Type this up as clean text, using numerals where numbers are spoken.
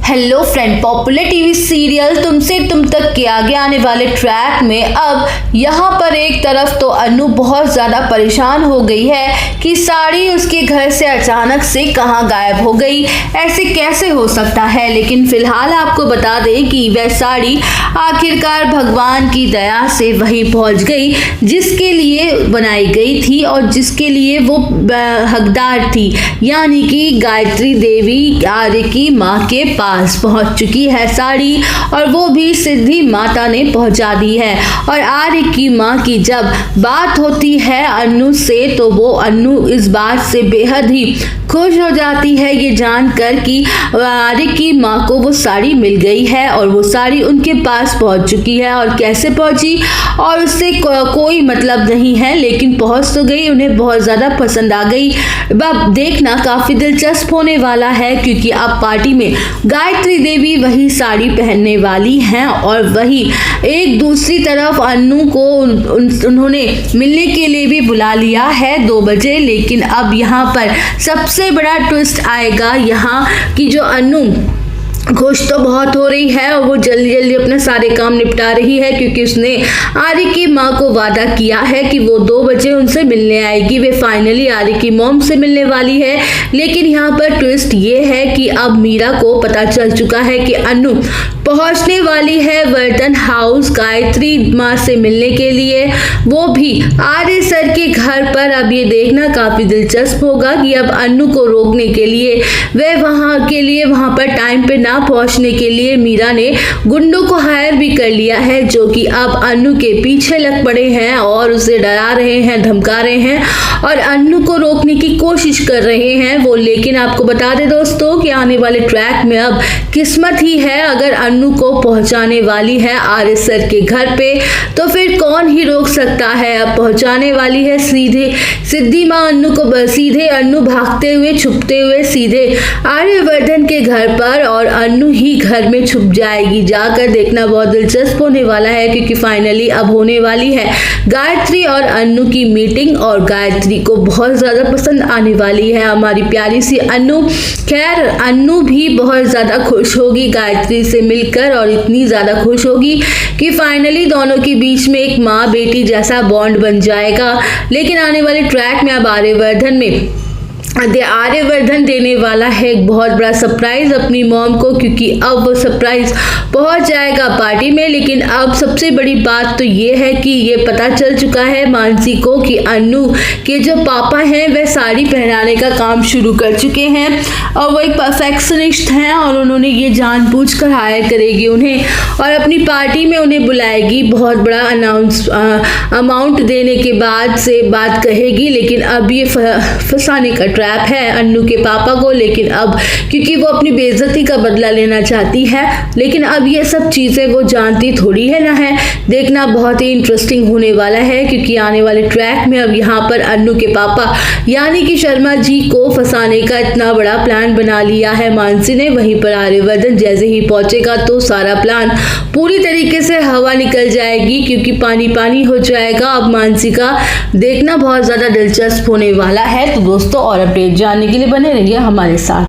Hello friend, popular TV serial तुमसे तुम तक के आगे आने वाले ट्रैक में अब यहाँ पर एक तरफ तो अनु बहुत ज़्यादा परेशान हो गई है कि साड़ी उसके घर से अचानक से कहाँ गायब हो गई, ऐसे कैसे हो सकता है। लेकिन फिलहाल आपको बता दें कि वह साड़ी आखिरकार भगवान की दया से वहीं पहुँच गई जिसके लिए बनाई गई थी और जिसके लिए वो हकदार थी, यानी कि गायत्री देवी आर्य की माँ के पास पहुंच चुकी है साड़ी, और वो भी सिद्धि माता ने पहुंचा दी है। और आर्य की माँ की जब बात होती है अनु से तो वो अनु इस बात से बेहद ही खुश हो जाती है ये जानकर कि आर्य की माँ को वो साड़ी मिल गई है और वो साड़ी उनके पास पहुंच चुकी है। और कैसे पहुंची और उससे कोई मतलब नहीं है, लेकिन पहुंच तो गई, उन्हें बहुत ज़्यादा पसंद आ गई। अब देखना काफ़ी दिलचस्प होने वाला है क्योंकि अब पार्टी में गायत्री देवी वही साड़ी पहनने वाली हैं और वही एक दूसरी तरफ अनु को उन्होंने मिलने के लिए भी बुला लिया है 2 बजे। लेकिन अब यहाँ पर सबसे बड़ा ट्विस्ट आएगा यहाँ कि जो अनु खुश तो बहुत हो रही है और वो जल्दी जल्दी अपने सारे काम निपटा रही है क्योंकि उसने आर्य की माँ को वादा किया है कि वो 2 बजे उनसे मिलने आएगी। वे फाइनली आर्य की मॉम से मिलने वाली है। लेकिन यहाँ पर ट्विस्ट ये है कि अब मीरा को पता चल चुका है कि अनु पहुँचने वाली है वर्धन हाउस गायत्री माँ से मिलने के लिए, वो भी आर्य सर के घर पर। अब ये देखना काफ़ी दिलचस्प होगा कि अब अनु को रोकने के लिए वहाँ पर टाइम पे ना पहुंचने के लिए मीरा ने गुंडों को हायर भी कर लिया है, जो कि अब अनु के पीछे लग पड़े हैं और उसे डरा रहे हैं, धमका रहे हैं और अनु को रोकने की कोशिश कर रहे हैं वो। लेकिन आपको बता दें दोस्तों कि आने वाले ट्रैक में अब किस्मत ही है, अगर अनु को पहुंचाने वाली है आर्य सर के घर पे तो फिर कौन ही रोक सकता है। अब पहुंचाने वाली है सीधे सिद्धि माँ अनु को, सीधे अनु भागते हुए छुपते हुए सीधे आर्यवर्धन के घर पर और अनु ही घर में छुप जाएगी। जाकर देखना बहुत दिलचस्प होने वाला है क्योंकि फाइनली अब होने वाली है गायत्री और अनु की मीटिंग और गायत्री को बहुत ज़्यादा पसंद आने वाली है हमारी प्यारी सी अनु। खैर अनु भी बहुत ज़्यादा खुश होगी गायत्री से मिलकर और इतनी ज़्यादा खुश होगी कि फाइनली दोनों के बीच में एक माँ बेटी जैसा बॉन्ड बन जाएगा। लेकिन आने वाले ट्रैक में अब आर्यवर्धन देने वाला है एक बहुत बड़ा सरप्राइज अपनी मॉम को, क्योंकि अब वो सरप्राइज पहुंच जाएगा पार्टी में। लेकिन अब सबसे बड़ी बात तो ये है कि ये पता चल चुका है मानसी को कि अनु के जो पापा हैं वह साड़ी पहनाने का काम शुरू कर चुके हैं और वो एक परफेक्शनिस्ट हैं और उन्होंने ये जानबूझकर हायर करेगी उन्हें और अपनी पार्टी में उन्हें बुलाएगी, बहुत बड़ा अमाउंट देने के बाद से बात कहेगी। लेकिन अब ये फंसाने का ट्रैप है अनु के पापा को। लेकिन अब क्योंकि वो अपनी बेइज्जती का बदला लेना चाहती है, लेकिन अब ये सब चीज़ें वो जानती थोड़ी है ना है। देखना बहुत ही इंटरेस्टिंग होने वाला है क्योंकि आने वाले ट्रैक में अब यहाँ पर अनु के पापा यानी कि शर्मा जी को फंसाने का इतना बड़ा प्लान बना लिया है मानसी ने। वहीं पर आर्यवर्धन जैसे ही पहुंचेगा तो सारा प्लान पूरी तरीके से हवा निकल जाएगी क्योंकि पानी पानी हो जाएगा अब मानसी का। देखना बहुत ज़्यादा दिलचस्प होने वाला है। तो दोस्तों और अपडेट जानने के लिए बने रहिए हमारे साथ।